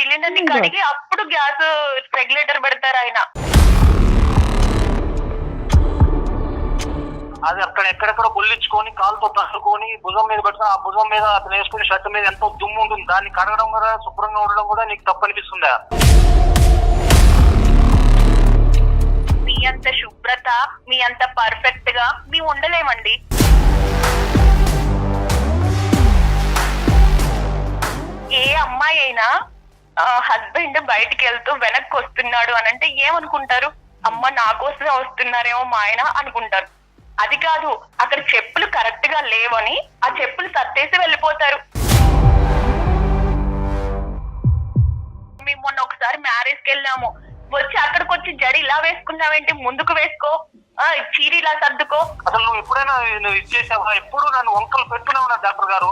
Cylinder ని కడిగి అప్పుడు గ్యాస్ రెగ్యులేటర్ పెడతారు ఆయన. అది అక్కడ ఎక్కడెక్కడ బొల్లించుకొని కాలుతో తట్టుకొని భుజం మీద పెట్టుకుని ఆ భుజం మీద అతను వేసుకుని షర్ట్ మీద ఎంతో దుమ్ము ఉంటుంది. దాన్ని కడగడం కూడా శుభ్రంగా ఉండడం కూడా నీకు తప్పు అనిపిస్తుందా? మీ అంత శుభ్రత, మీ అంత పర్ఫెక్ట్ గా మేము ఉండలేమండి. ఏ అమ్మాయి అయినా హస్బెండ్ బయటికి వెళ్తూ వెనక్కి వస్తున్నాడు అని అంటే ఏమనుకుంటారు? అమ్మ నా కోసమే వస్తున్నారేమో మా ఆయన అనుకుంటారు. అది కాదు, అక్కడ చెప్పులు కరెక్ట్ గా లేవని ఆ చెప్పులు సర్దేసి వెళ్ళిపోతారు. మేము మొన్న ఒకసారి మ్యారేజ్ కి వెళ్ళాము, వచ్చి అక్కడికి వచ్చి జడి ఇలా వేసుకున్నావేంటి, ముందుకు వేసుకో, చీర ఇలా సర్దుకో. అసలు నువ్వు ఎప్పుడైనా నువ్వు ఇచ్చేసావా? ఎప్పుడు నన్ను వంకలు పెట్టుకునే ఉన్నా డాక్టర్ గారు.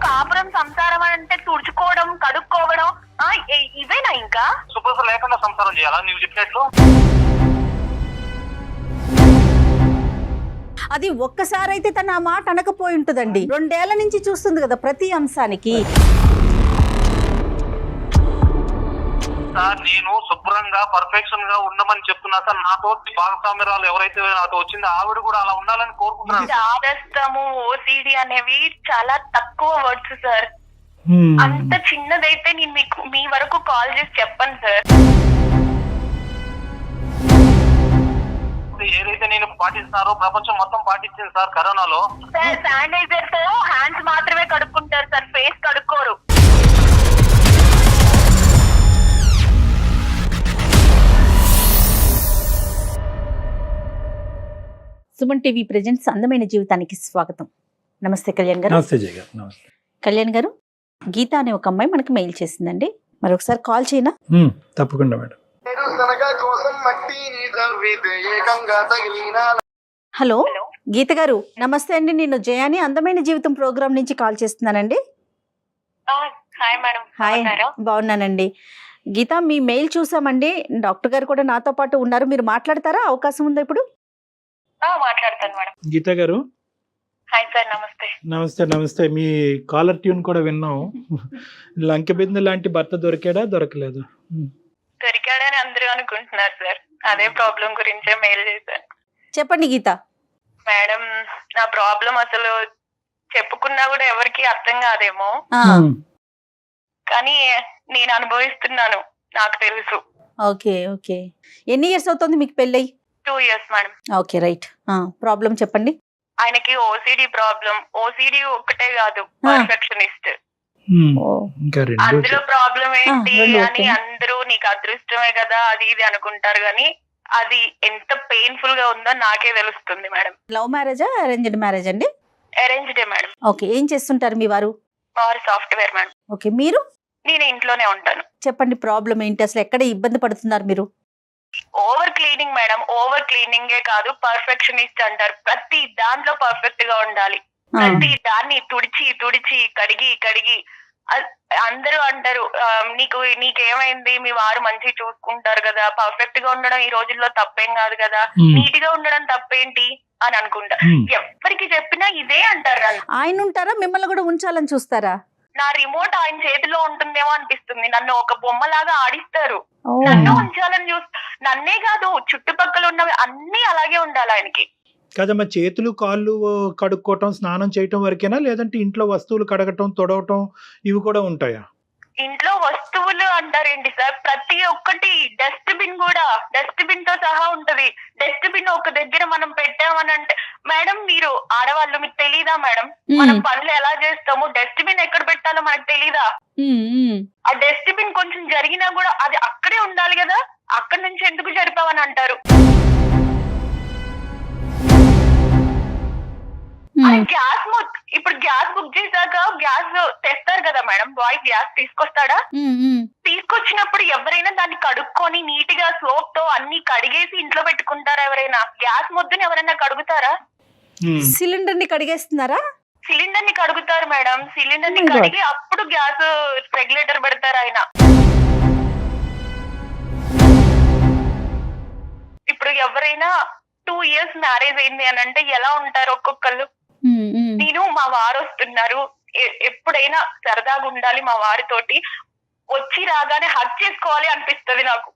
కాపురం సంసారం అంటే తుడుచుకోవడం, కడుక్కోవడం, ఇవేనా ఇంకా? శుభ్రత లేకుండా సంసారం చేయాలా నువ్వు చెప్పినట్లు? అది ఒక్కసారి అయితే తన ఆ మాట అనకపోయి ఉంటుందండి. 2 ఏళ్ల నుంచి చూస్తుంది కదా ప్రతి అంశానికి. సార్ నేను శుభ్రంగా పర్ఫెక్షన్ గా ఉండమని చెప్తున్నా సార్. నాతో భాగస్వామ్యరాలు ఎవరైతే నాతో వచ్చిందో ఆవిడ కూడా అలా ఉండాలని కోరుకుంటున్నాను. చాదస్తము, ఓసిడి అనేవి చాలా తక్కువ వర్డ్స్ సార్. అంత చిన్నదైతే నేను మీకు మీ వరకు కాల్ చేసి చెప్పను సార్. ఏదైతే నేను పాటిస్తున్నారో ప్రపంచం మొత్తం పాటించింది సార్ కరోనాలో. సార్ శానిటైజర్ తో హ్యాండ్స్ మాత్రమే కడుక్కుంటారు సార్, ఫేస్ కడుక్కోరు. సుమన్ టీవీ ప్రెజెంట్స్ అందమైన జీవితానికి స్వాగతం. నమస్తే కళ్యాణ్ గారు. నమస్తే జయ గారు. నమస్తే కళ్యాణ్ గారు, గీత అనే ఒక అమ్మాయి మనకి మెయిల్ చేసిందండి. మరి ఒకసారి కాల్ చేయనా? తప్పకుండా మేడం. హలో గీత గారు, నమస్తే అండి. నేను జయాని అందమైన జీవితం ప్రోగ్రామ్ నుంచి కాల్ చేస్తున్నానండి. Hi madam. హాయ్, బాగున్నానండి. గీత, మీ మెయిల్ చూసామండి. డాక్టర్ గారు కూడా నాతో పాటు ఉన్నారు. మీరు మాట్లాడతారా? అవకాశం ఉందా ఇప్పుడు? మాట్లాడతాను మేడం. గీత గారు హాయ్ సార్. నమస్తే. నమస్తే. నమస్తే. మీ కాలర్ ట్యూన్ కూడా విన్నాం. లంకెబిందు లాంటి భర్త దొరకలేదు? దొరికాడని అందరూ అనుకుంటున్నారు సార్. అదే ప్రాబ్లం గురించే మెయిల్ చేశాను. చెప్పండి గీత. మేడం, నా ప్రాబ్లం అసలు చెప్పుకున్నా కూడా ఎవరికి అర్థం కాదేమో, కానీ నేను అనుభవిస్తున్నాను, నాకు తెలుసు. Okay okay. ఎన్ని ఇయర్స్ అవుతుంది మీకు పెళ్ళై? 2 years madam. Okay right. Problem చెప్పండి. ఆయనకి ఓసిడి ప్రాబ్లం. ఓసిడి ఒక్కటే కాదు, పర్ఫెక్షనిస్ట్. అందులో ప్రాబ్లం ఏంటి అని అందరూ నీకు అదృష్టమే కదా అది ఇది అనుకుంటారు, కానీ అది ఎంత పెయిన్ఫుల్ గా ఉందో నాకే తెలుస్తుంది మేడం. లవ్ మ్యారేజా, అరేంజ్డ్ మ్యారేజ్ అండి? అరేంజ్డే మేడం. ఓకే. ఏం చేస్తుంటారు మీ వారు? వారు సాఫ్ట్వేర్ మేడం. ఓకే. మీరు? నేను ఇంట్లోనే ఉంటాను. చెప్పండి ప్రాబ్లం ఏంటి, అసలు ఎక్కడ ఇబ్బంది పడుతున్నారు మీరు? Over cleaning madam. ఓవర్ క్లీనింగే కాదు, పర్ఫెక్షనిస్ట్ అంటారు. ప్రతి దాంట్లో పర్ఫెక్ట్ గా ఉండాలి. ప్రతి దాన్ని తుడిచి తుడిచి కడిగి అందరూ అంటారు, నీకేమైంది, మీ వారు మంచిగా చూసుకుంటారు కదా, పర్ఫెక్ట్ గా ఉండడం ఈ రోజుల్లో తప్పేం కాదు కదా, నీట్ గా ఉండడం తప్పేంటి అని అనుకుంటా. ఎవరికి చెప్పినా ఇదే అంటారు. ఆయన ఉంటారా, మిమ్మల్ని కూడా ఉంచాలని చూస్తారా? నా రిమోట్ ఆయన చేతిలో ఉంటుందేమో అనిపిస్తుంది. నన్ను ఒక బొమ్మలాగా ఆడిస్తారు. నన్ను ఉంచాలని నన్నే కాదు, చుట్టుపక్కల ఉన్నవి అన్ని అలాగే ఉండాలి ఆయనకి. కదమ్మా, చేతులు కాళ్ళు కడుక్కోవటం, స్నానం చేయటం వరకేనా, లేదంటే ఇంట్లో వస్తువులు కడగటం, తొడవటం ఇవి కూడా ఉంటాయా? ఇంట్లో వస్తువులు అంటారేంటి సార్, ప్రతి ఒక్కటి. డస్ట్బిన్ కూడా డస్ట్బిన్ తో సహా ఉంటది. డస్ట్బిన్ ఒక దగ్గర మనం పెట్టామని అంటే, మేడం మీరు ఆడవాళ్ళు, మీకు తెలీదా మేడం, మనం పనులు ఎలా చేస్తాము, డస్ట్బిన్ ఎక్కడ పెట్టాలో మనకు తెలీదా? ఆ డస్ట్బిన్ కొంచెం జరిగినా కూడా అది అక్కడే ఉండాలి కదా, అక్కడి నుంచి ఎందుకు జరిపావని అంటారు. గ్యాస్ ఇప్పుడు గ్యాస్ బుక్ చేశాక గ్యాస్ తెస్తారు కదా మేడం, బాయ్ గ్యాస్ తీసుకొస్తాడా? తీసుకొచ్చినప్పుడు ఎవరైనా దాన్ని కడుక్కొని నీట్ గా సోప్ తో అన్ని కడిగేసి ఇంట్లో పెట్టుకుంటారా ఎవరైనా? గ్యాస్ ముద్దుని ఎవరైనా కడుగుతారా? సిలిండర్ ని కడిగేస్తున్నారా? సిలిండర్ ని కడుగుతారు మేడం. సిలిండర్ ని కడిగి అప్పుడు గ్యాస్ రెగ్యులేటర్ పెడతారు ఆయన. ఇప్పుడు ఎవరైనా 2 years మ్యారేజ్ అయింది అని అంటే ఎలా ఉంటారు ఒక్కొక్కళ్ళు? నేను మా వారు వస్తున్నారు, ఎప్పుడైనా సరదాగా ఉండాలి మా వారితోటి, వచ్చి రాగానే హగ్ చేసుకోవాలి అనిపిస్తది నాకు.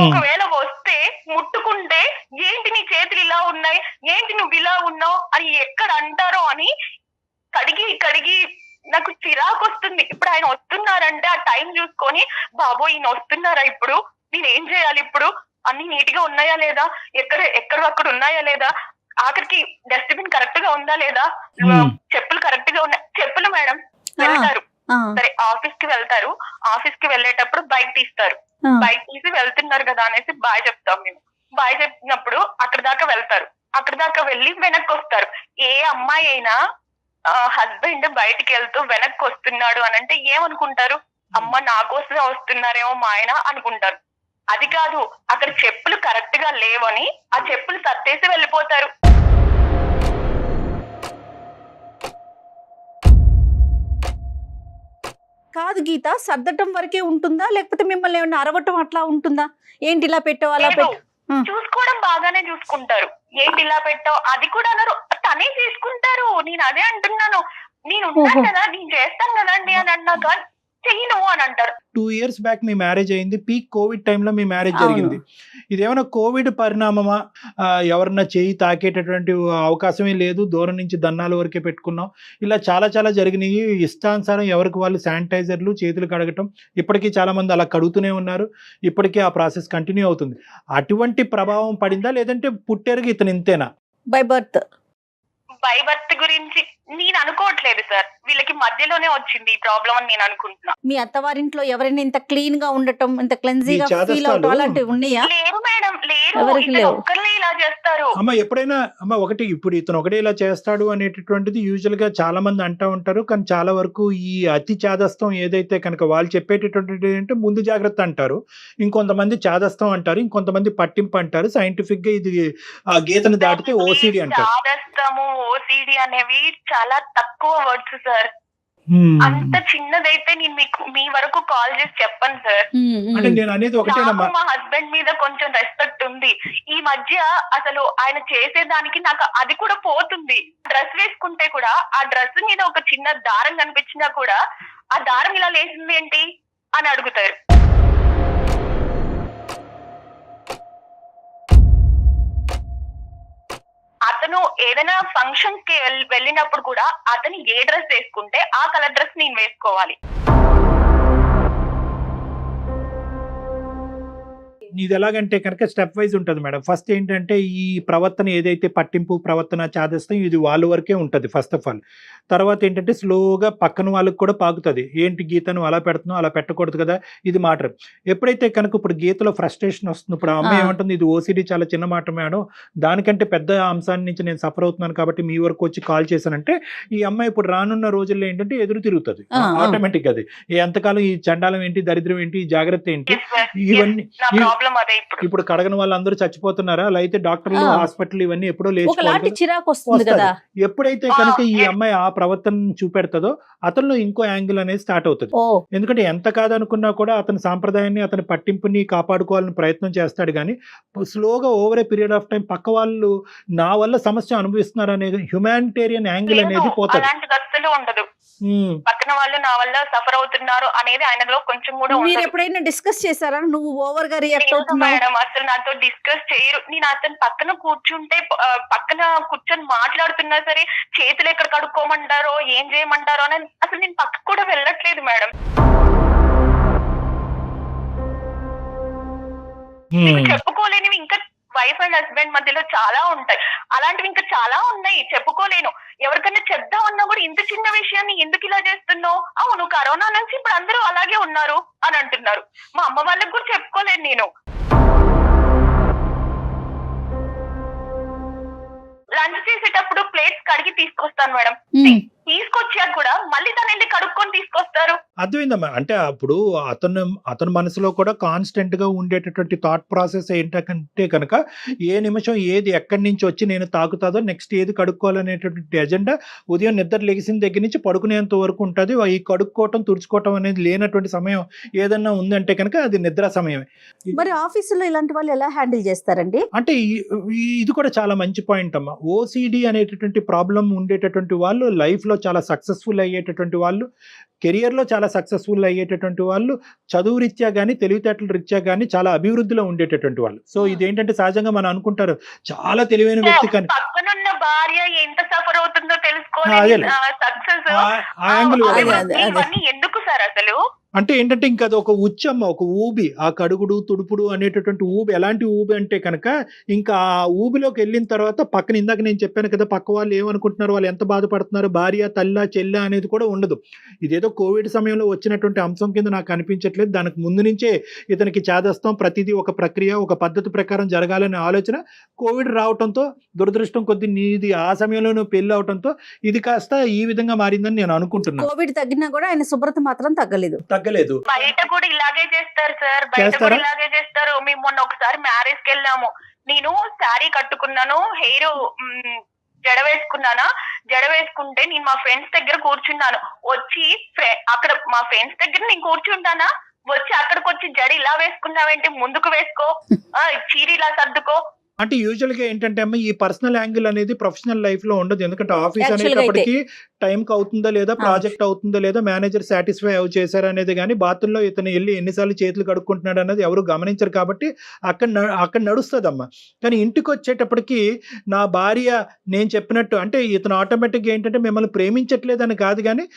ఒకవేళ వస్తే ముట్టుకుంటే ఏంటి నీ చేతులు ఇలా ఉన్నాయి, ఏంటి నువ్వు ఇలా ఉన్నావు అని ఎక్కడ అంటారో అని కడిగి నాకు చిరాకు వస్తుంది. ఇప్పుడు ఆయన వస్తున్నారంటే ఆ టైం చూసుకొని బాబో ఈయన వస్తున్నారా, ఇప్పుడు నేను ఏం చేయాలి, ఇప్పుడు అన్ని నీట్ గా ఉన్నాయా లేదా, ఎక్కడ ఉన్నాయా లేదా, ఆఖరికి డస్ట్బిన్ కరెక్ట్ గా ఉందా లేదా, చెప్పులు కరెక్ట్ గా ఉన్నాయి. చెప్పులు మేడం వెళ్తారు సరే, ఆఫీస్ కి వెళ్తారు, ఆఫీస్ కి వెళ్ళేటప్పుడు బైక్ తీస్తారు, బైక్ తీసి వెళ్తున్నారు కదా అనేసి బాయ్ చెప్తాం మేము. బాయ్ చెప్పినప్పుడు అక్కడ దాకా వెళ్తారు, అక్కడ దాకా వెళ్ళి వెనక్కి వస్తారు. ఏ అమ్మాయి అయినా హస్బెండ్ బయటికి వెళ్తూ వెనక్కి వస్తున్నాడు అని అంటే ఏమనుకుంటారు, అమ్మ నా కోసమే వస్తున్నారేమో మా ఆయన అనుకుంటారు. అది కాదు, అక్కడ చెప్పులు కరెక్ట్ గా లేవని ఆ చెప్పులు సర్దేసి వెళ్ళిపోతారు. కాదు గీత, సర్దటం వరకే ఉంటుందా లేకపోతే మిమ్మల్ని ఏమన్నా అరవటం అట్లా ఉంటుందా? ఏంటి ఇలా పెట్టావు అలా పెట్టావు? చూసుకోవడం బాగానే చూసుకుంటారు. ఏంటి ఇలా పెట్టావు అది కూడా అన్నారు, తనే చేసుకుంటారు. నేను అదే అంటున్నాను, నేను ఉన్నాను కదా, నేను చేస్తాను కదండి అని అన్నాక చెయ్యను అని అంటారు. 2 years బ్యాక్ మీ మ్యారేజ్ అయింది, పీక్ కోవిడ్ టైంలో మీ మ్యారేజ్ జరిగింది. ఇదేమైనా కోవిడ్ పరిణామమా? ఎవరన్నా చేయి తాకేటటువంటి అవకాశమే లేదు, దూరం నుంచి దన్నాల వరకే పెట్టుకున్నాం, ఇలా చాలా జరిగినాయి. ఇష్టానుసారం ఎవరికి వాళ్ళు శానిటైజర్లు, చేతులు కడగటం, ఇప్పటికీ చాలా మంది అలా కడుగుతూనే ఉన్నారు, ఇప్పటికీ ఆ ప్రాసెస్ కంటిన్యూ అవుతుంది. అటువంటి ప్రభావం పడిందా లేదంటే పుట్టేరుగా ఇతను ఇంతేనా? బై బర్త్ గురించి నేను అనుకోవట్లేదు సార్, వీళ్ళకి మధ్యలోనే వచ్చింది ఈ ప్రాబ్లం అని నేను అనుకుంటున్నా. మీ అత్తవారింట్లో ఎవరైనా ఇంత క్లీన్ గా ఉండటం, ఇంత క్లెన్జీగా ఫీల్ అవటం అలాంటివి ఉన్నాయా? లేరు మేడం, లేరు. ఎవరికి లేవు. ఒక్కరే ఇలా చేస్తారు. అమ్మ ఎప్పుడైనా ఒకటి, ఇప్పుడు ఇతను ఒకటే ఇలా చేస్తాడు అనేటటువంటిది యూజువల్ గా చాలా మంది అంటూ ఉంటారు. కానీ చాలా వరకు ఈ అతి చాదస్తం ఏదైతే కనుక వాళ్ళు చెప్పేటటువంటిది అంటే ముందు జాగ్రత్త అంటారు, ఇంకొంతమంది చాదస్తం అంటారు, ఇంకొంతమంది పట్టింపు అంటారు. సైంటిఫిక్ గా ఇది ఆ గీతను దాటితే ఓసిడి అంటారు. చాదస్తము, ఓసిడి అనేవి చాలా తక్కువ వర్డ్స్ సార్. అంత చిన్నదైతే నేను మీకు మీ వరకు కాల్ చేసి చెప్పను సార్. అంటే నేను అనేది ఒకటేనమ్మా, మా హస్బెండ్ మీద కొంచెం రెస్పెక్ట్ ఉంది. ఈ మధ్య అసలు ఆయన చేసేదానికి నాకు అది కూడా పోతుంది. డ్రెస్ వేసుకుంటే కూడా ఆ డ్రెస్ మీద ఒక చిన్న దారం కనిపించినా కూడా ఆ దారం ఇలా లేసింది ఏంటి అని అడుగుతారు. అతను ఏదైనా ఫంక్షన్ కి వెళ్ళినప్పుడు కూడా అతను ఏ డ్రెస్ వేసుకుంటే ఆ కలర్ డ్రెస్ నేను వేసుకోవాలి. ఇది ఎలాగంటే కనుక స్టెప్ వైజ్ ఉంటుంది మేడం. ఫస్ట్ ఏంటంటే ఈ ప్రవర్తన ఏదైతే పట్టింపు ప్రవర్తన చాదస్తం ఇది వాళ్ళ వరకే ఉంటుంది ఫస్ట్ ఆఫ్ ఆల్. తర్వాత ఏంటంటే స్లోగా పక్కన వాళ్ళకి కూడా పాకుతుంది. ఏంటి గీతను అలా పెడుతున్నావు, అలా పెట్టకూడదు కదా, ఇది మాట. ఎప్పుడైతే కనుక ఇప్పుడు గీతలో ఫ్రస్ట్రేషన్ వస్తుంది, ఇప్పుడు ఆ అమ్మాయి ఏమంటుంది, ఇది ఓసిడి చాలా చిన్న మాట మేడం, దానికంటే పెద్ద అంశాన్ని నుంచి నేను సఫర్ అవుతున్నాను కాబట్టి మీ వరకు వచ్చి కాల్ చేశానంటే ఈ అమ్మాయి ఇప్పుడు రానున్న రోజుల్లో ఏంటంటే ఎదురు తిరుగుతుంది ఆటోమేటిక్. అది ఎంతకాలం ఈ చండాలం ఏంటి, దరిద్రం ఏంటి, ఈ జాగ్రత్త ఏంటి, ఇవన్నీ ఇప్పుడు కడగని వాళ్ళందరూ చచ్చిపోతున్నారా, అలా అయితే డాక్టర్లు హాస్పిటల్ ఇవన్నీ ఎప్పుడో లేచిపోవాలి. చిరాకు వస్తుంది కదా. ఎప్పుడైతే కనుక ఈ అమ్మాయి ఆ ప్రవర్తన చూపెడతాదో అతనిలో ఇంకో యాంగిల్ అనేది స్టార్ట్ అవుతుంది. ఎందుకంటే ఎంత కాదనుకున్నా కూడా అతని సాంప్రదాయాన్ని, అతని పట్టింపుని కాపాడుకోవాలని ప్రయత్నం చేస్తాడు. కానీ స్లోగా over a period of time పక్క వాళ్ళు నా వల్ల సమస్య అనుభవిస్తున్నారు అనేది హ్యుమానిటేరియన్ యాంగిల్ అనేది పోతుంది. పక్కన వాళ్ళు నా వల్ల సఫర్ అవుతున్నారు అనేది ఆయనలో కొంచెం కూడా. మీరు ఎప్పుడైనా డిస్కస్ చేశారా, నువ్వు ఓవర్ గా రియాక్ట్ అవుతున్నావు మేడం? అసలు నాతో డిస్కస్ చేయరు. నేను అతను పక్కన కూర్చుంటే, పక్కన కూర్చొని మాట్లాడుతున్నా సరే చేతులు ఎక్కడ కడుక్కోమంటారో ఏం చేయమంటారో అని అసలు నేను పక్కకు కూడా వెళ్ళట్లేదు మేడం. చెప్పుకోలేనివి ఇంకా వైఫ్ అండ్ హస్బెండ్ మధ్యలో చాలా ఉంటాయి. అలాంటివి ఇంకా చాలా ఉన్నాయి, చెప్పుకోలేను. ఎవరికైనా చెప్దామన్నా కూడా ఇంత చిన్న విషయాన్ని ఎందుకు ఇలా చేస్తున్నావు, అవును కరోనా నుంచి ఇప్పుడు అందరూ అలాగే ఉన్నారు అని అంటున్నారు. మా అమ్మ వాళ్ళకి కూడా చెప్పుకోలేను నేను. లంచ్ చేసేటప్పుడు ప్లేట్స్ కడిగి తీసుకొస్తాను మేడం. తీసుకొచ్చాక కూడా మళ్ళీ తను వెళ్ళి కడుక్కొని తీసుకొస్తారు. అర్థమైందమ్మా. అంటే అప్పుడు అతని మనసులో కూడా కాన్స్టెంట్ గా ఉండేటటువంటి థాట్ ప్రాసెస్ ఏంటంటే కనుక ఏ నిమిషం ఏది ఎక్కడి నుంచి వచ్చి నేను తాకుతాదో, నెక్స్ట్ ఏది కడుక్కోవాలనేటటువంటి ఎజెండా ఉదయం నిద్ర లెగిసిన దగ్గర నుంచి పడుకునేంత వరకు ఉంటుంది. ఈ కడుక్కోవటం తుడుచుకోవటం అనేది లేనటువంటి సమయం ఏదన్నా ఉందంటే కనుక అది నిద్ర సమయమే. మరి ఆఫీసులో ఇలాంటి వాళ్ళు ఎలా హ్యాండిల్ చేస్తారండి? అంటే ఇది కూడా చాలా మంచి పాయింట్ అమ్మా. ఓసిడి అనేటటువంటి ప్రాబ్లం ఉండేటటువంటి వాళ్ళు లైఫ్ లో చాలా సక్సెస్ఫుల్ అయ్యేటటువంటి వాళ్ళు, కెరియర్ లో చాలా సక్సెస్ఫుల్ అయ్యేటటువంటి వాళ్ళు, చదువు రీత్యా కానీ తెలివితేటల రీత్యా కానీ చాలా అభివృద్ధిలో ఉండేటటువంటి వాళ్ళు. సో ఇదేంటంటే సహజంగా మనం అనుకుంటారు చాలా తెలివైన వ్యక్తి కానీ పక్కనున్న భార్య ఎంత సఫర్ అవుతుందో అదేలే. తెలుసుకోవాలి. సక్సెస్ ఆ యాంగిల్ ఇవన్నీ ఎందుకు సార్ అసలు? అంటే ఏంటంటే ఇంకా అది ఒక ఉచ్చమ్మ, ఒక ఊబి. ఆ కడుగుడు తుడుపుడు అనేటటువంటి ఊబి ఎలాంటి ఊబి అంటే కనుక ఇంకా ఆ ఊబిలోకి వెళ్ళిన తర్వాత పక్కన ఇందాక నేను చెప్పాను కదా, పక్క వాళ్ళు ఏమనుకుంటున్నారు, వాళ్ళు ఎంత బాధపడుతున్నారు, భార్య తల్ల చెల్ల అనేది కూడా ఉండదు. ఇదేదో కోవిడ్ సమయంలో వచ్చినటువంటి అంశం కింద నాకు అనిపించట్లేదు. దానికి ముందు నుంచే ఇతనికి చేదస్తాం, ప్రతిదీ ఒక ప్రక్రియ ఒక పద్ధతి ప్రకారం జరగాలనే ఆలోచన కోవిడ్ రావడంతో, దురదృష్టం కొద్ది నీది ఆ సమయంలో పెళ్లి అవడంతో ఇది కాస్త ఈ విధంగా మారిందని నేను అనుకుంటున్నాను. కోవిడ్ తగ్గినా కూడా ఆయన శుభ్రత మాత్రం తగ్గలేదు. బయట కూడా ఇలాగే చేస్తారు సార్, బయట కూడా ఇలాగే చేస్తారు. మేము మొన్న ఒకసారి మ్యారేజ్ కి వెళ్ళాము. నేను శారీ కట్టుకున్నాను, హెయిర్ జడ వేసుకున్నానా, జడ వేసుకుంటే నేను మా ఫ్రెండ్స్ దగ్గర కూర్చున్నాను. వచ్చి అక్కడ మా ఫ్రెండ్స్ దగ్గర నేను కూర్చుంటానా, వచ్చి అక్కడికి వచ్చి జడ ఇలా వేసుకున్నావేంటి, ముందుకు వేసుకో, చీర ఇలా సర్దుకో. అంటే యూజువల్ గా ఏంటంటే అమ్మ ఈ పర్సనల్ యాంగిల్ అనేది ప్రొఫెషనల్ లైఫ్ లో ఉండదు. ఎందుకంటే ఆఫీస్ అనేటప్పటికి టైంకి అవుతుందా లేదా, ప్రాజెక్ట్ అవుతుందా లేదా, మేనేజర్ సాటిస్ఫై చేశారు అనేది కానీ బాత్రూంలో ఇతను వెళ్ళి ఎన్నిసార్లు చేతులు కడుక్కుంటున్నాడు అనేది ఎవరు గమనించరు. కాబట్టి అక్కడ నడుస్తుంది అమ్మ. కానీ ఇంటికి వచ్చేటప్పటికి నా భార్య నేను చెప్పినట్టు అంటే ఇతను ఆటోమేటిక్గా ఏంటంటే మిమ్మల్ని ప్రేమించట్లేదని కాదు, కానీ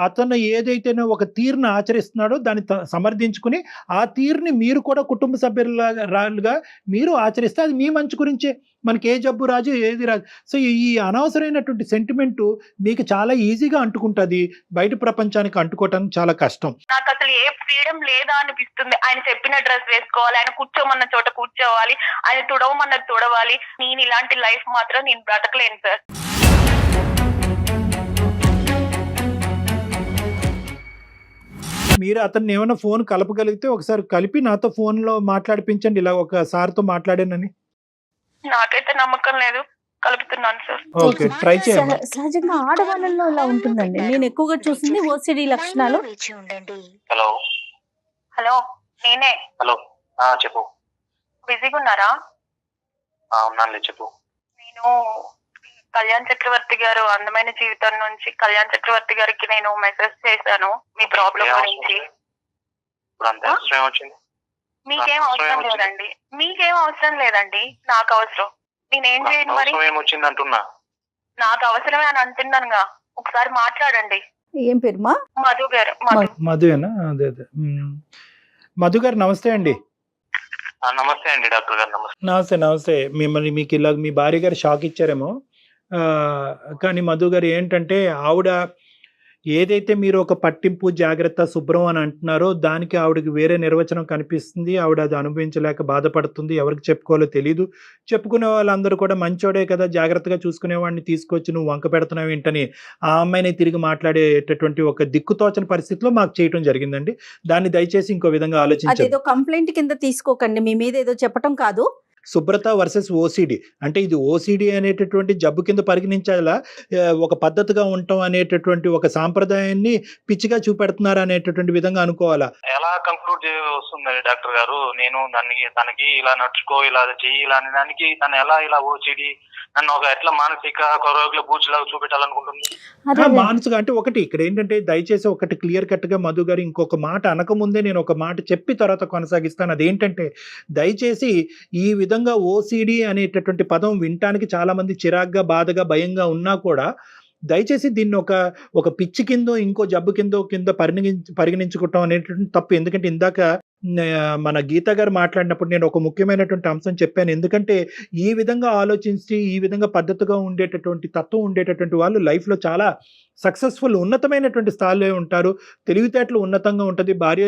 అతను ఏదైతే ఒక తీరును ఆచరిస్తున్నాడో దాన్ని సమర్థించుకుని ఆ తీరుని మీరు కూడా కుటుంబ సభ్యులుగా మీరు ఆచరిస్తే అది మీ మంచి గురించే. మనకి ఏ జబ్బు రాజు ఏది రాజు. సో ఈ అనవసరమైనటువంటి సెంటిమెంట్ మీకు చాలా ఈజీగా అంటుకుంటుంది, బయట ప్రపంచానికి అంటుకోవటానికి చాలా కష్టం. నాకు అసలు ఏ ఫ్రీడమ్ లేదా అనిపిస్తుంది. ఆయన చెప్పిన డ్రెస్ వేసుకోవాలి, ఆయన కూర్చోమన్న చోట కూర్చోవాలి, ఆయన తుడవమన్నది తుడవాలి. నేను ఇలాంటి లైఫ్ మాత్రం నేను బ్రతకలేను సార్. మీరు అతన్ని ఏమైనా ఫోన్ కలపగలిగితే ఒకసారి కలిపి నాతో ఫోన్ లో మాట్లాడిపించండి, ఇలా ఒక సార్తో మాట్లాడానని. నాకైతే నమ్మకం లేదు, కలుపుతున్నాను సార్. ఓకే, ట్రై చేయండి. సహజంగా ఆడవాళ్ళలో ఇలా ఉంటుందండి. నేను ఎక్కువగా చూసింది ఓసిడి లక్షణాలు. హలో హలో, నేనే. హలో, చెప్పు. బిజీగా ఉన్నారా? ఉన్నానులే, చెప్పు. నేను కళ్యాణ్ చక్రవర్తి గారు అందమైన జీవితం నుంచి కళ్యాణ్ చక్రవర్తి గారికి నేను మెసేజ్ చేశాను మీ ప్రాబ్లం గురించి. మీకేం అవసరం లేదండి, మీకేం అవసరం లేదండి, నాకు అవసరం. నేనేం చేయను మరి? నాకు అవసరమే అని అంటున్నానుగా, ఒకసారి మాట్లాడండి. ఏం పేరు మా? మధు గారు. మధునా? అదే అదే. మధు గారు నమస్తే అండి. నమస్తే అండి డాక్టర్ గారు. నమస్తే నమస్తే. మిమ్మల్ని మీకు ఇలా మీ భార్య గారు షాక్ ఇచ్చారేమో, కానీ మధు గారు ఏంటంటే ఆవిడ ఏదైతే మీరు ఒక పట్టింపు జాగ్రత్త శుభ్రం అని అంటున్నారో దానికి ఆవిడకి వేరే నిర్వచనం కనిపిస్తుంది. ఆవిడ అది అనుభవించలేక బాధపడుతుంది. ఎవరికి చెప్పుకోవాలో తెలియదు. చెప్పుకునే వాళ్ళందరూ కూడా మంచోడే కదా, జాగ్రత్తగా చూసుకునేవాడిని తీసుకొచ్చి నువ్వు వంక పెడుతున్నావు ఏంటని ఆ అమ్మాయిని తిరిగి మాట్లాడేటటువంటి ఒక దిక్కుతోచని పరిస్థితిలో మాకు చేయటం జరిగిందండి. దాన్ని దయచేసి ఇంకో విధంగా ఆలోచించండి. అదేదో కంప్లైంట్ కింద తీసుకోకండి, మీ మీద ఏదో చెప్పటం కాదు. శుభ్రత వర్సెస్ ఓసిడి అంటే ఇది ఓసిడి అనేటటువంటి జబ్బు కింద పరిగణించాలా, ఒక పద్ధతిగా ఉండటం అనేటటువంటి ఒక సాంప్రదాయాన్ని పిచ్చిగా చూపెడుతున్నారు అనేటటువంటి విధంగా అనుకోవాలా? ఎలా కంక్లూడ్ వస్తుంది డాక్టర్ గారు? నేను తనకి ఇలా నడుచుకో, ఇలా చెయ్యి, ఇలా అనే దానికి తను ఎలా ఇలా ఓసిడి నన్ను ఒక ఎట్లా మానసిక రోగుల బూచిలాగా చూపెట్టాలనుకుంటుంది? మానసిక అంటే ఒకటి ఇక్కడ ఏంటంటే దయచేసి ఒకటి క్లియర్ కట్ గా మధు గారు ఇంకొక మాట అనకముందే నేను ఒక మాట చెప్పి తర్వాత కొనసాగిస్తాను. అదేంటంటే దయచేసి ఈ విధంగా ఓసిడి అనేటటువంటి పదం వినటానికి చాలా మంది చిరాగ్గా బాధగా భయంగా ఉన్నా కూడా దయచేసి దీన్ని ఒక పిచ్చి కిందో ఇంకో జబ్బు కింద పరిగణించుకోవటం అనేటువంటి తప్పు. ఎందుకంటే ఇందాక మన గీత గారు మాట్లాడినప్పుడు నేను ఒక ముఖ్యమైనటువంటి అంశం చెప్పాను. ఎందుకంటే ఈ విధంగా ఆలోచించి ఈ విధంగా పద్ధతిగా ఉండేటటువంటి తత్వం ఉండేటటువంటి వాళ్ళు లైఫ్లో చాలా సక్సెస్ఫుల్ ఉన్నతమైనటువంటి స్థాయిలో ఉంటారు. తెలివితేటలు ఉన్నతంగా ఉంటుంది. భార్య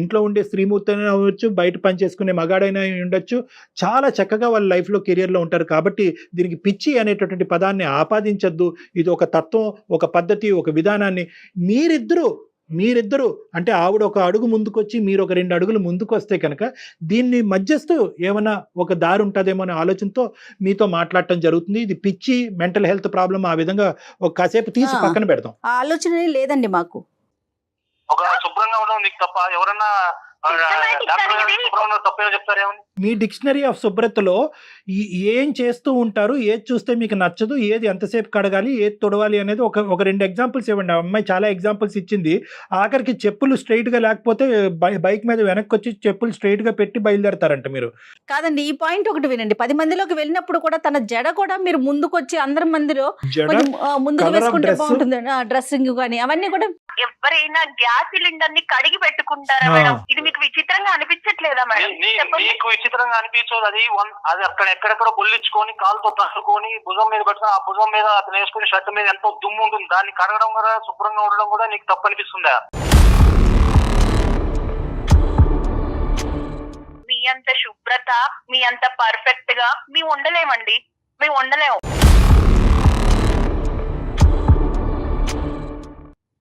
ఇంట్లో ఉండే స్త్రీమూర్తి అయినా అవ్వచ్చు, బయట పనిచేసుకునే మగాడైనా ఉండొచ్చు. చాలా చక్కగా వాళ్ళ లైఫ్లో కెరియర్లో ఉంటారు. కాబట్టి దీనికి పిచ్చి అనేటటువంటి పదాన్ని ఆపాదించద్దు. ఇది ఒక తత్వం, ఒక పద్ధతి, ఒక విధానాన్ని మీరిద్దరు అంటే ఆవిడ ఒక అడుగు ముందుకొచ్చి మీరు ఒక 2 అడుగులు ముందుకు వస్తే కనుక దీన్ని మధ్యస్తూ ఏమైనా ఒక దారి ఉంటుందేమో అనే ఆలోచనతో మీతో మాట్లాడటం జరుగుతుంది. ఇది పిచ్చి, మెంటల్ హెల్త్ ప్రాబ్లం ఆ విధంగా ఒక కాసేపు తీసి పక్కన పెడతాం. ఆ ఆలోచన లేదండి మాకు. ఒక శుభ్రంగా ఉండడం నీకు తప్ప ఎవరన్నా డాక్టర్ గారు శుభ్రంగా తప్పేమో చెప్తారేమని? మీ డిక్షనరీ ఆఫ్ శుభ్రతలో ఏం చేస్తూ ఉంటారు, ఏది చూస్తే మీకు నచ్చదు, ఏది ఎంతసేపు కడగాలి, ఏది తొడవాలి అనేది ఒక 2 ఎగ్జాంపుల్స్ ఇవ్వండి. ఆ అమ్మాయి చాలా ఎగ్జాంపుల్స్ ఇచ్చింది. ఆఖరికి చెప్పులు స్ట్రైట్గా లేకపోతే బైక్ మీద వెనక్కి వచ్చి చెప్పులు స్ట్రైట్గా పెట్టి బయలుదేరతారంట మీరు. కాదండి, ఈ పాయింట్ ఒకటి వినండి. 10 మందిలోకి వెళ్ళినప్పుడు కూడా తన జడ కూడా మీరు ముందుకు వచ్చి అందరి మందిలో కొంచెం ముందుకు వేసుకుంటే బాగుంటుంది. డ్రెస్సింగ్ కానీ అవన్నీ కూడా ఎవరైనా గ్యాస్ సిలిండర్ ని కడిగి పెట్టుకుంటారా మేడం? ఇది మీకు విచిత్రంగా అనిపించట్లేదా మేడం? నీకు విచిత్రంగా అనిపించదు. అది అక్కడ ఎక్కడెక్కడ బొల్లించుకొని కాలుతో తట్టుకొని భుజం మీద పెట్టుకుని ఆ భుజం మీద అతను వేసుకుని షర్ట్ మీద ఎంతో దుమ్ము ఉంటుంది. దాన్ని కడగడం కూడా శుభ్రంగా ఉండడం కూడా నీకు తప్పు అనిపిస్తుందా? మీ అంత శుభ్రత, మీ అంత పర్ఫెక్ట్ గా మేము ఉండలేమండి. మేము ఉండలేము.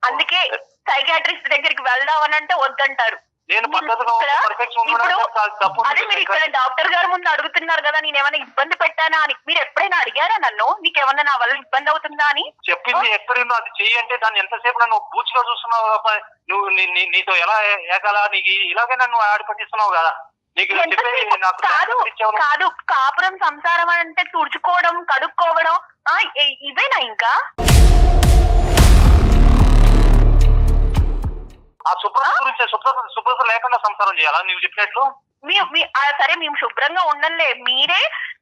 అందుకే సైకియాట్రిస్ట్ దగ్గరికి వెళ్దాం అని అంటే వద్దంటారు. అదే మీరు ఇక్కడ డాక్టర్ గారి ముందు అడుగుతున్నారు కదా, నేను ఏమైనా ఇబ్బంది పెట్టానా అని. మీరు ఎప్పుడైనా అడిగారా నన్ను, నీకేమన్నా నా వల్ల ఇబ్బంది అవుతుందా అని? చెప్పింది ఎక్కడో అది చెయ్యి అంటే దాన్ని ఎంతసేపు నన్ను బూచిగా చూస్తున్నావు. నువ్వు నీతో ఎలా ఏకాలా నీకు ఇలాగే నన్ను ఆడిపట్టిస్తున్నావు కదా. కాదు, కాపురం సంసారం అంటే తుడుచుకోవడం, కడుక్కోవడం ఇవేనా? ఇంకా ఆ శుభ్రత గురించి శుభ్రత లేకుండా సంసారం చేయాలా నువ్వు చెప్పినట్టు? సరే మేము శుభ్రంగా ఉండలే,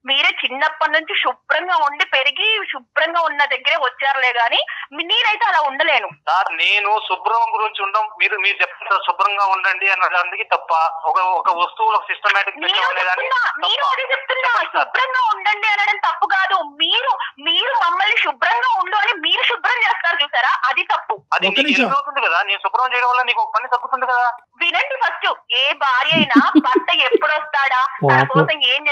మీరే చిన్నప్పటి నుంచి శుభ్రంగా ఉండి పెరిగి శుభ్రంగా ఉన్న దగ్గరే వచ్చారులే గాని నేనైతే అలా ఉండలేను సార్. నేను శుభ్రం గురించి ఉండడం మీరు చెప్తారు శుభ్రంగా ఉండండి అన్నదానికి తప్ప ఒక వస్తువులకు సిస్టమేటిక్ నేను అదే చెప్తున్నా. శుభ్రంగా ఉండండి అనడం తప్పు కాదు. మీరు మమ్మల్ని శుభ్రంగా ఉండు అని మీరు శుభ్రం చేస్తారు చూసారా, అది తప్పు. అది అవుతుంది కదా. నేను శుభ్రం చేయడం వల్ల నీకు ఒక పని తగ్గుతుంది కదా. వినండి, ఫస్ట్ ఏ భార్య అయినా భర్త ఎప్పుడు వస్తాడా, తన కోసం ఏం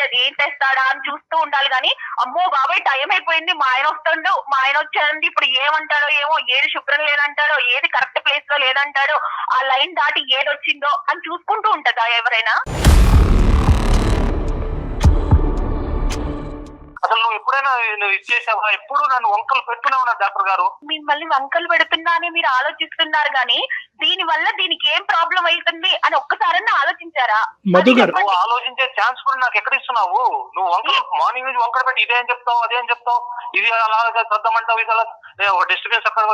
తెస్తాడా అని చూస్తూ ఉండాలి. కానీ అమ్మో బాబాయ్ టైం అయిపోయింది, మా ఆయన వస్తుండు, మా ఆయన వచ్చాడండి, ఇప్పుడు ఏమంటాడో ఏమో, ఏది శుభ్రం లేదంటాడో, ఏది కరెక్ట్ ప్లేస్ లో లేదంటాడో, ఆ లైన్ దాటి ఏది వచ్చిందో అని చూసుకుంటూ ఉంటదా ఎవరైనా? అసలు నువ్వు ఎప్పుడైనా ఇచ్చేసావా? ఎప్పుడు నన్ను వంకలు పెడుతూనే ఉన్నా డాక్టర్ గారు. మిమ్మల్ని వంకలు పెడుతున్నా అని మీరు ఆలోచిస్తున్నారు కానీ దీని వల్ల దీనికి ఏం ప్రాబ్లం అవుతుంది అని ఒక్కసారన్నా ఆలోచించారా? నువ్వు ఆలోచించే ఛాన్స్ కూడా నాకు ఎక్కడ ఇస్తున్నావు? నువ్వు వంకలు మార్నింగ్ నుంచి వంకలు పెట్టి ఇదేం చెప్తావు అదేం చెప్తావు, ఇది అలాగా సర్దమంటావు, ఇది అలా ఒక డస్ట్బిన్స్ అక్కడ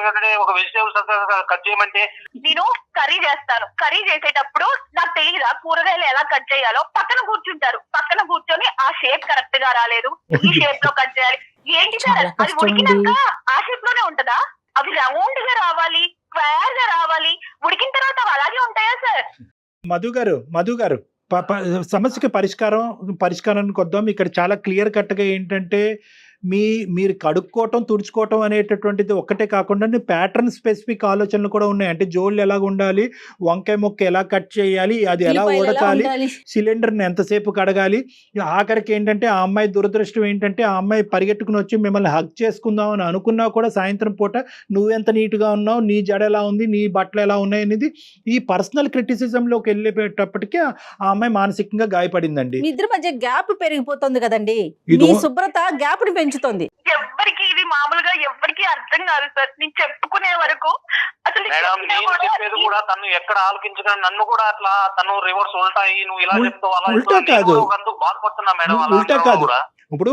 ఒక వెజిటేబుల్స్ అక్కడ కట్ చేయమంటే. నేను కర్రీ చేస్తాను. కర్రీ చేసేటప్పుడు నాకు తెలియదా కూరగాయలు ఎలా కట్ చేయాలో? పక్కన కూర్చుంటారు, పక్కన కూర్చొని ఆ షేప్ కరెక్ట్ గా రాలేదు, ఈ షేప్ లో కట్ చేయాలి. ఏంటి సార్ అది ఉడికినాక ఆ షేప్ లోనే ఉంటదా? అవి రౌండ్ గా రావాలి, స్క్వేర్ గా రావాలి. ఉడికిన తర్వాత అవి అలాగే ఉంటాయా సార్? మధు గారు సమస్యకి పరిష్కారానికి వద్దాం. ఇక్కడ చాలా క్లియర్ కట్గా ఏంటంటే మీరు కడుక్కోవటం, తుడుచుకోవటం అనేటటువంటిది ఒక్కటే కాకుండా ప్యాటర్న్ స్పెసిఫిక్ ఆలోచనలు కూడా ఉన్నాయి. అంటే జోళ్ళు ఎలాగ ఉండాలి, వంకాయ మొక్క ఎలా కట్ చేయాలి, అది ఎలా ఉడకాలి, సిలిండర్ని ఎంతసేపు కడగాలి. ఆఖరికి ఏంటంటే ఆ అమ్మాయి దురదృష్టం ఏంటంటే ఆ అమ్మాయి పరిగెట్టుకుని వచ్చి మిమ్మల్ని హగ్ చేసుకుందాం అని అనుకున్నా కూడా సాయంత్రం పూట నువ్వెంత నీట్గా ఉన్నావు, నీ జడ ఎలా ఉంది, నీ బట్టలు ఎలా ఉన్నాయి అనేది ఈ పర్సనల్ క్రిటిసిజంలోకి వెళ్ళేటప్పటికీ ఆ అమ్మాయి మానసికంగా గాయపడిందండి. మీ ఇద్దరి మధ్య గ్యాప్ పెరిగిపోతుంది కదండి. మీ శుభ్రత గ్యాప్ ని పెంచుతుంది. ఎవ్వరికి ఇది మామూలుగా ఎవ్వరికి అర్థం కాదు సార్. నేను చెప్పుకునే వరకు అసలు నేను చెప్పేది కూడా తను ఎక్కడ ఆలోచించగా నన్ను కూడా అట్లా తను రివర్స్ ఉల్టాయి, నువ్వు ఇలా చెప్తావు అలా బాధపడుతున్నా మేడం. ఉల్టా కాదు. ఇప్పుడు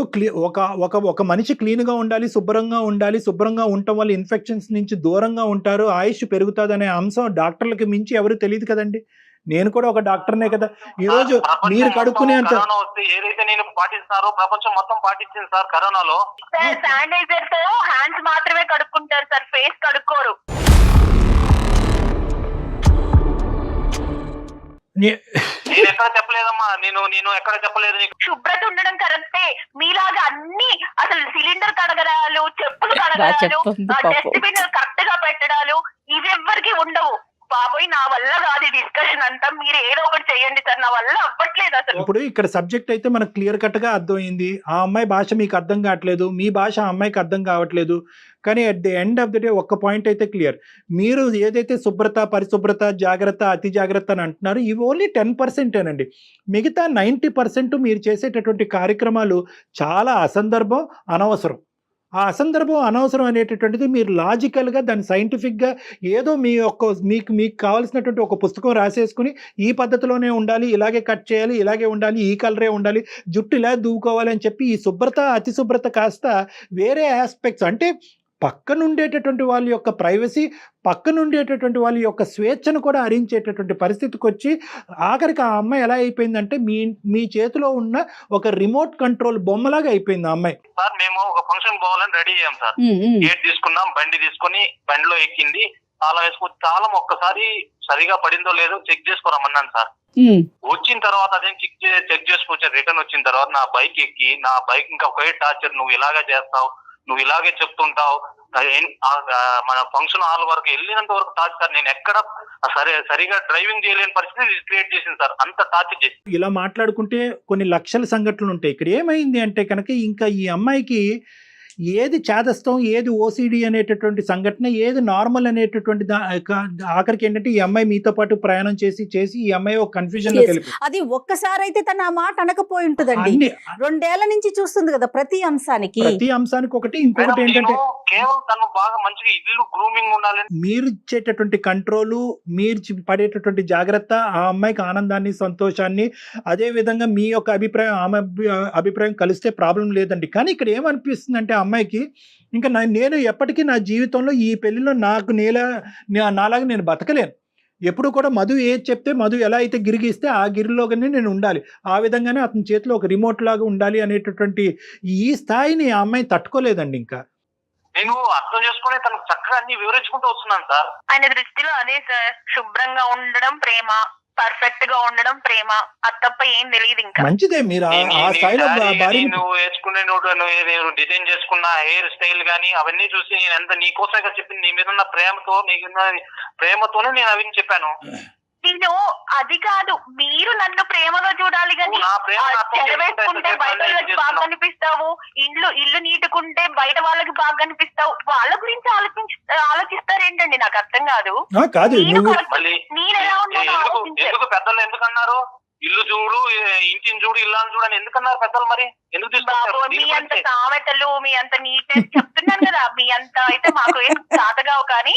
ఒక మనిషి క్లీన్ గా ఉండాలి, శుభ్రంగా ఉండాలి. శుభ్రంగా ఉండటం వల్ల ఇన్ఫెక్షన్స్ నుంచి దూరంగా ఉంటారు, ఆయుష్ పెరుగుతుంది అనే అంశం డాక్టర్లకి మించి ఎవరు తెలియదు కదండి. నేను కూడా ఒక డాక్టర్నే కదా. ఈ రోజు మీరు కడుక్కునే అంత ఏదైతే నేను పాటిస్తారో ప్రపంచం మొత్తం పాటించింది సార్. కరోనాలో శానిటైజర్ తో హ్యాండ్స్ మాత్రమే కడుక్కుంటారు సార్, ఫేస్ కడుక్కోరు. నేను ఎక్కడ చెప్పలేదమ్మా, నేను ఎక్కడ చెప్పలేదు నీకు. శుభ్రత ఉండడం కరెక్టే, మీలాగా అన్ని అసలు సిలిండర్ కడగడాలు, చెప్పులు కడగడాలు, డస్ట్బిన్ కరెక్ట్ గా పెట్టడాలు ఇవి ఎవ్వరికి ఉండవు. బాబోయ్ నా వల్ల కాదు ఈ డిస్కషన్ అంతా, మీరు ఏదో ఒకటి చేయండి సార్, నా వల్ల అవ్వట్లేదు అసలు. ఇప్పుడు ఇక్కడ సబ్జెక్ట్ అయితే మనకు క్లియర్ కట్ గా అర్థమైంది. ఆ అమ్మాయి భాష మీకు అర్థం కావట్లేదు, మీ భాష ఆ అమ్మాయికి అర్థం కావట్లేదు. కానీ at the end of the day ఒక్క పాయింట్ అయితే క్లియర్, మీరు ఏదైతే శుభ్రత, పరిశుభ్రత, జాగ్రత్త, అతి జాగ్రత్త అని అంటున్నారు, ఇవి ఓన్లీ 10%ఏనండి. మిగతా 90% మీరు చేసేటటువంటి కార్యక్రమాలు చాలా అసందర్భం, అనవసరం. ఆ అసందర్భం, అనవసరం అనేటటువంటిది మీరు లాజికల్గా దాన్ని సైంటిఫిక్గా ఏదో మీకు కావాల్సినటువంటి ఒక పుస్తకం రాసేసుకుని ఈ పద్ధతిలోనే ఉండాలి, ఇలాగే కట్ చేయాలి, ఇలాగే ఉండాలి, ఈ కలరే ఉండాలి, జుట్టు ఇలా దూకోవాలి అని చెప్పి ఈ శుభ్రత, అతి శుభ్రత కాస్త వేరే ఆస్పెక్ట్స్ అంటే పక్కనుండేటటువంటి వాళ్ళ యొక్క ప్రైవసీ, పక్కనుండేటటువంటి వాళ్ళ యొక్క స్వేచ్ఛను కూడా హరించేటటువంటి పరిస్థితికి వచ్చి ఆఖరికి ఆ అమ్మాయి ఎలా అయిపోయిందంటే మీ చేతిలో ఉన్న ఒక రిమోట్ కంట్రోల్ బొమ్మలాగా అయిపోయింది ఆ అమ్మాయి. సార్ మేము ఒక ఫంక్షన్ పోవాలని రెడీ అయ్యాం సార్. గేట్ తీసుకున్నాం, బండి తీసుకొని బండిలో ఎక్కింది, తాళం వేసుకుని తాళం ఒక్కసారి సరిగా పడిందో లేదో చెక్ చేసుకోరమన్నాను సార్. వచ్చిన తర్వాత అదే చెక్ చేసుకొచ్చి రిటర్న్ వచ్చిన తర్వాత నా బైక్ ఎక్కి, నా బైక్ ఇంకా ఒకే టార్చర్, నువ్వు ఇలాగే చేస్తావు, నువ్వు ఇలాగే చెప్తుంటావు, మన ఫంక్షన్ హాల్ వరకు వెళ్ళినంత వరకు టార్చర్. నేను ఎక్కడ సరిగా డ్రైవింగ్ చేయలేని పరిస్థితి క్రియేట్ చేసింది సార్, అంత టార్చర్ చేసి. ఇలా మాట్లాడుకుంటే కొన్ని లక్షల సంఘటనలు ఉంటాయి. ఇక్కడ ఏమైంది అంటే కనుక ఇంకా ఈ అమ్మాయికి ఏది చేదస్తం, ఏది ఓసిడి అనేటటువంటి సంఘటన, ఏది నార్మల్ అనేటటువంటి ఆఖరికి ఏంటంటే ఈ అమ్మాయి మీతో పాటు ప్రయాణం చేసి ఈ అమ్మాయి ఒక కన్ఫ్యూజన్ లో కలిపి, అది ఒక్కసారి అయితే తన ఆ మాట అనకపోయి ఉంటుందండి. 2 ఏళ్ల నుంచి చూస్తుంది కదా ప్రతి అంశానికి ఒకటి. ఇంకొకటి ఏంటంటే కేవలం తను బాగా మంచిగా ఇల్లు గ్రూమింగ్ ఉండాలని మీరు ఇచ్చేటటువంటి కంట్రోలు, మీరు పడేటటువంటి జాగ్రత్త ఆ అమ్మాయికి ఆనందాన్ని, సంతోషాన్ని, అదే విధంగా మీ యొక్క అభిప్రాయం ఆమె అభిప్రాయం కలిస్తే ప్రాబ్లం లేదండి. కానీ ఇక్కడ ఏమనిపిస్తుంది అంటే అమ్మాయికి ఇంకా నేను ఎప్పటికీ నా జీవితంలో ఈ పెళ్లిలో నాలాగా నేను బతకలేను. ఎప్పుడు కూడా మధు ఏది చెప్తే, మధు ఎలా అయితే గిరిగిస్తే ఆ గిరిలోగానే నేను ఉండాలి, ఆ విధంగానే అతని చేతిలో ఒక రిమోట్ లాగా ఉండాలి అనేటటువంటి ఈ స్థాయిని ఆ అమ్మాయి తట్టుకోలేదండి. ఇంకా నేను అర్థం చేసుకుని తనకు చక్కగా అన్ని వివరించుకుంటూ వస్తున్నాను సార్. ఆయన దృష్టిలో అదే సార్, శుభ్రంగా ఉండడం ప్రేమ, పర్ఫెక్ట్ గా ఉండడం ప్రేమ, అది తప్ప ఏం తెలియదు. ఇంకా మంచిదే, మీరు ఆ స్థాయిలో నువ్వు వేసుకునే నువ్వు డిజైన్ చేసుకున్న హెయిర్ స్టైల్ గానీ అవన్నీ చూసి నేను ఎంత నీకోసంగా చెప్పింది, నీ మీద ఉన్న ప్రేమతోనే నేను అవన్నీ చెప్పాను. నేను అది కాదు, మీరు నన్ను ప్రేమగా చూడాలి కానీ చెరవేసుకుంటే బయట వాళ్ళకి బాగా కనిపిస్తావు, ఇల్లు నీటుకుంటే బయట వాళ్ళకి బాగా కనిపిస్తావు, వాళ్ళ గురించి ఆలోచిస్తారేంటండి, నాకు అర్థం కాదు. నేను ఎలా ఉన్నాను ఎందుకు పెద్దలు ఎందుకన్నారు, ఇల్లు చూడు, ఇంటిని చూడు, ఇల్లాన్ని చూడు అని ఎందుకన్నారు పెద్దలు? మరి ఎందుకు తీసుకుంటారు? మీ అంత సామెతలు, మీ అంత నీట్నెస్ చెప్తున్నాను కదా, మీ అంత అయితే మాకు ఏం చాతగావు. కానీ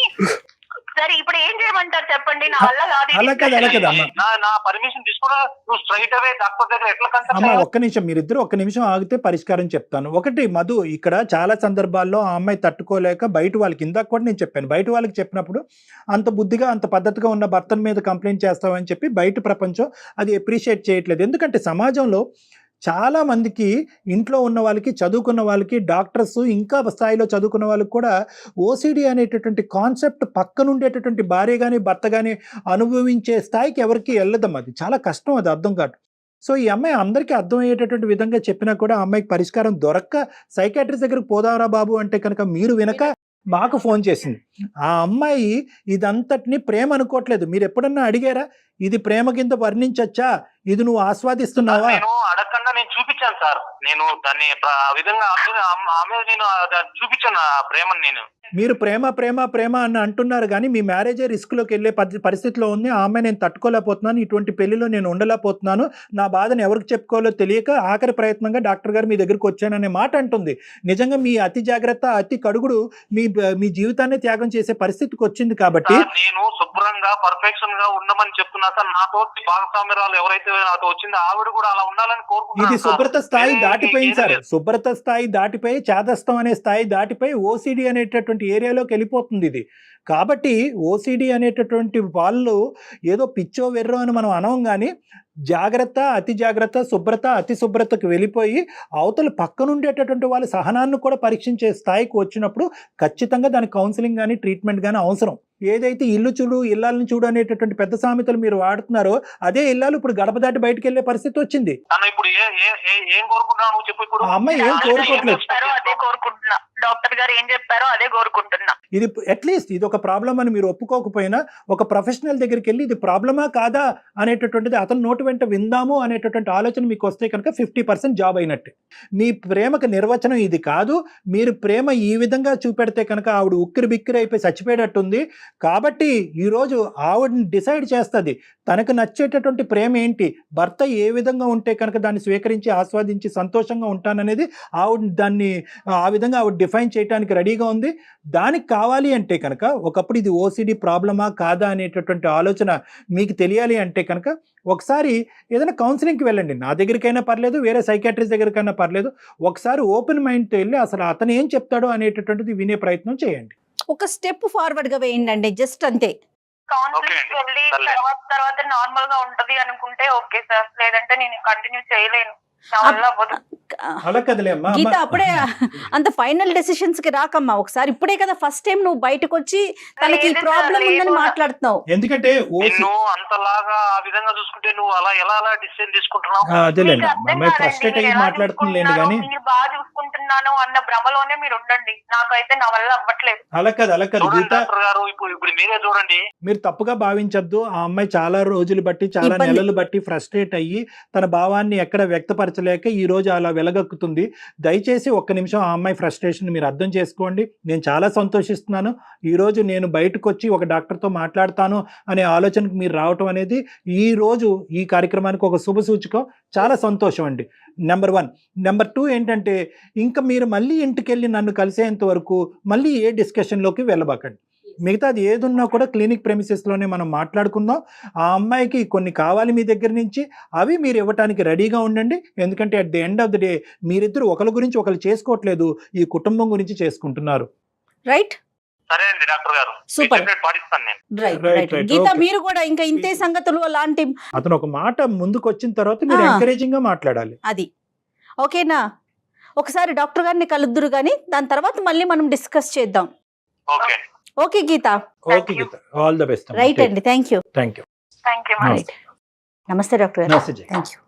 సరే ఇప్పుడు ఏం చేయమంటారు చెప్పండి, నా వల్ల కాదు. నా పర్మిషన్ తీసుకున్నా నువ్వు స్ట్రైట్ అవే డాక్టర్ దగ్గర ఎట్లా అమ్మా ఒక్క నిమిషం, మీరిద్దరు ఒక్క నిమిషం ఆగితే పరిష్కారం చెప్తాను. ఒకటి మధు, ఇక్కడ చాలా సందర్భాల్లో ఆ అమ్మాయి తట్టుకోలేక బయట వాళ్ళకి, ఇందాక కూడా నేను చెప్పాను, బయట వాళ్ళకి చెప్పినప్పుడు అంత బుద్ధిగా అంత పద్ధతిగా ఉన్న భర్తల మీద కంప్లైంట్ చేస్తామని చెప్పి బయట ప్రపంచం అది అప్రిషియేట్ చేయట్లేదు. ఎందుకంటే సమాజంలో చాలా మందికి, ఇంట్లో ఉన్న వాళ్ళకి, చదువుకున్న వాళ్ళకి, డాక్టర్స్, ఇంకా స్థాయిలో చదువుకున్న వాళ్ళకి కూడా ఓసిడి అనేటటువంటి కాన్సెప్ట్ పక్కనుండేటటువంటి భార్య కానీ భర్త కానీ అనుభవించే స్థాయికి ఎవరికి వెళ్ళదమ్మా. అది చాలా కష్టం, అది అర్థం కాదు. సో ఈ అమ్మాయి అందరికీ అర్థమయ్యేటటువంటి విధంగా చెప్పినా కూడా ఆ అమ్మాయికి పరిష్కారం దొరక్క సైకాట్రిస్ట్ దగ్గరకు పోదారా బాబు అంటే కనుక మీరు వినక మాకు ఫోన్ చేసింది. ఆ అమ్మాయి ఇదంతటిని ప్రేమ అనుకోవట్లేదు. మీరు ఎప్పుడన్నా అడిగారా ఇది ప్రేమ కింద వర్ణించచ్చా, ఇది నువ్వు ఆస్వాదిస్తున్నావా? అడగకుండా నేను చూపించాను సార్, నేను దాన్ని ఆ విధంగా నేను చూపించాను ఆ ప్రేమను. మీరు ప్రేమ ప్రేమ ప్రేమ అని అంటున్నారు కానీ మీ మ్యారేజే రిస్క్లోకి వెళ్ళే పరిస్థితిలో ఉంది. ఆ అమ్మాయి నేను తట్టుకోలేకపోతున్నాను, ఇటువంటి పెళ్లిలో నేను ఉండలేకపోతున్నాను, నా బాధను ఎవరికి చెప్పుకోవాలో తెలియక ఆఖరి ప్రయత్నంగా డాక్టర్ గారు మీ దగ్గరికి వచ్చాననే మాట అంటుంది. నిజంగా మీ అతి జాగ్రత్త, అతి కడుగుడు మీ జీవితాన్ని త్యాగం చేసే పరిస్థితికి వచ్చింది. కాబట్టి నేను శుభ్రంగా పర్ఫెక్షన్ గా ఉండమని చెప్తున్నా సార్. నాతో భాగస్వామ్యురాలు ఎవరైతే నాతో వచ్చిందో ఆవిడ కూడా అలా ఉండాలని కోరుకుంటున్నాను. ఇది శుభ్రత స్థాయి దాటిపోయింది సార్, శుభ్రత స్థాయి దాటిపోయి చాదస్తం అనే స్థాయి దాటిపోయి ఓసిడి అనేటటువంటి ఏరియాలోకి వెళ్ళిపోతుంది. ఇది కాబట్టి ఓసిడి అనేటటువంటి వాళ్ళు ఏదో పిచ్చో వెర్రో అని మనం అనం కానీ జాగ్రత్త, అతి జాగ్రత్త, శుభ్రత, అతి శుభ్రతకు వెళ్ళిపోయి అవతల పక్కనుండేటటువంటి వాళ్ళ సహనాన్ని కూడా పరీక్షించే స్థాయికి వచ్చినప్పుడు ఖచ్చితంగా దానికి కౌన్సిలింగ్ కానీ ట్రీట్మెంట్ కానీ అవసరం. ఏదైతే ఇల్లు చూడు ఇల్లాలని చూడు అనేటటువంటి పెద్ద సామెతలు మీరు వాడుతున్నారో అదే ఇల్లాలు ఇప్పుడు గడప దాటి బయటకు వెళ్ళే పరిస్థితి వచ్చింది. అన్న ఇప్పుడు ఏం కోరుకుంటున్నావు నువ్వు చెప్పు. ఇప్పుడు ఆ అమ్మాయి ఏం కోరుకోవట్లేదు. అదే కోరుకుంటున్నా, డాక్టర్ గారు ఏం చెప్పారో అదే కోరుకుంటున్నా. ఇది అట్లీస్ట్ ఇది ఒక ప్రాబ్లం అని మీరు ఒప్పుకోకపోయినా ఒక ప్రొఫెషనల్ దగ్గరికి వెళ్ళి ఇది ప్రాబ్లమా కాదా అనేటటువంటిది అతను నోటి వెంట విందాము అనేటటువంటి ఆలోచన మీకు వస్తే కనుక 50% జాబ్ అయినట్టే. మీ ప్రేమకు నిర్వచనం ఇది కాదు. మీరు ప్రేమ ఈ విధంగా చూపెడితే కనుక ఆవిడ ఉక్కిరి బిక్కిరి అయిపోయి చచ్చిపోయేటట్టుంది. కాబట్టి ఈరోజు ఆవిడని డిసైడ్ చేస్తుంది తనకు నచ్చేటటువంటి ప్రేమ ఏంటి, భర్త ఏ విధంగా ఉంటే కనుక దాన్ని స్వీకరించి ఆస్వాదించి సంతోషంగా ఉంటాననేది ఆవిడ దాన్ని ఆ విధంగా ఆవిడ డిఫైన్ చేయడానికి రెడీగా ఉంది. దానికి కావాలి అంటే కనుక ఒకప్పుడు ఇది ఓసిడి ప్రాబ్లమా కాదా అనేటటువంటి ఆలోచన మీకు తెలియాలి అంటే కనుక ఒకసారి ఏదైనా కౌన్సిలింగ్కి వెళ్ళండి. నా దగ్గరికైనా పర్లేదు, వేరే సైకాట్రిస్ట్ దగ్గరికైనా పర్లేదు. ఒకసారి ఓపెన్ మైండ్తో వెళ్ళి అసలు అతను ఏం చెప్తాడో అనేటటువంటిది వినే ప్రయత్నం చేయండి. ఒక స్టెప్ ఫార్వర్డ్ గా వేయండి, జస్ట్ అంతే. కౌన్సిలింగ్ వెళ్ళి తర్వాత నార్మల్ గా ఉంటది అనుకుంటే ఓకే సార్, లేదంటే నేను కంటిన్యూ చేయలేను. అలా కదలేమ్మా గీత, అప్పుడే అంత ఫైనల్ డెసిషన్స్ కి రాకమ్మా. ఒకసారి ఇప్పుడే కదా ఫస్ట్ టైం నువ్వు బయటకు వచ్చి తనకి ప్రాబ్లం ఉందని మాట్లాడుతున్నావు. ఎందుకంటే అంతలాగా ఆ విధంగా చూసుకుంటే నువ్వు అలా ఎలా డిసిషన్ తీసుకుంటున్నావు? అదేలేండి అమ్మాయి ఫ్రస్ట్రేట్ అయ్యి మాట్లాడుతుందిలేండి కానీ మీరు బాగా చూసుకుంటున్నాను అన్న భ్రమలోనే మీరు ఉండండి. నాకైతే నా వల్ల అవ్వట్లేదు. అలా కాదు గీత గారు, ఇప్పుడు మీరే చూడండి. మీరు తప్పుగా భావించద్దు. ఆ అమ్మాయి చాలా రోజులు బట్టి చాలా నెలలు బట్టి ఫ్రస్ట్రేట్ అయ్యి తన భావాన్ని ఎక్కడ వ్యక్తపరచలేక ఈ రోజు అలా వెలగక్కుతుంది. దయచేసి ఒక్క నిమిషం ఆ అమ్మాయి ఫ్రస్ట్రేషన్ మీరు అర్థం చేసుకోండి. నేను చాలా సంతోషిస్తున్నాను. ఈరోజు నేను బయటకు వచ్చి ఒక డాక్టర్తో మాట్లాడతాను అనే ఆలోచనకు మీరు రావటం అనేది ఈ రోజు ఈ కార్యక్రమానికి ఒక శుభ సూచకం. చాలా సంతోషం అండి. నెంబర్ 1. నెంబర్ 2 ఏంటంటే ఇంకా మీరు మళ్ళీ ఇంటికి వెళ్ళి నన్ను కలిసేంత వరకు మళ్ళీ ఏ డిస్కషన్లోకి వెళ్ళబాకండి. మిగతాది ఏదున్నా కూడా క్లినిక్ ప్రెమిసెస్లోనే మనం మాట్లాడుకుందాం. ఆ అమ్మాయికి కొన్ని కావాలి మీ దగ్గర నుంచి, అవి మీరు ఇవ్వటానికి రెడీగా ఉండండి. ఎందుకంటే at the end of the day మీరిద్దరు ఒకరి గురించి ఒకరు చేసుకోవట్లేదు, ఈ కుటుంబం గురించి చేసుకుంటున్నారు. రైట్? సరే అండి డాక్టర్ గారు, సూపర్. పాటిస్తాను నేను. రైట్. గీత, మీరు కూడా ఇంకా ఇంతే సంగతులు అలాంటి అతను ఒక మాట ముందుకు వచ్చిన తర్వాత మీరు ఎంకరేజింగ్ గా మాట్లాడాలి. అది ఓకేనా? ఒకసారి డాక్టర్ గారిని కలుద్దురు కానీ దాని తర్వాత మళ్ళీ మనం డిస్కస్ చేద్దాం. Okay Geetha. Okay Geetha, all the best. Right అండి, thank you. Thank you. Thank you. నమస్తే డాక్టర్ గారు. నమస్తే. Thank you.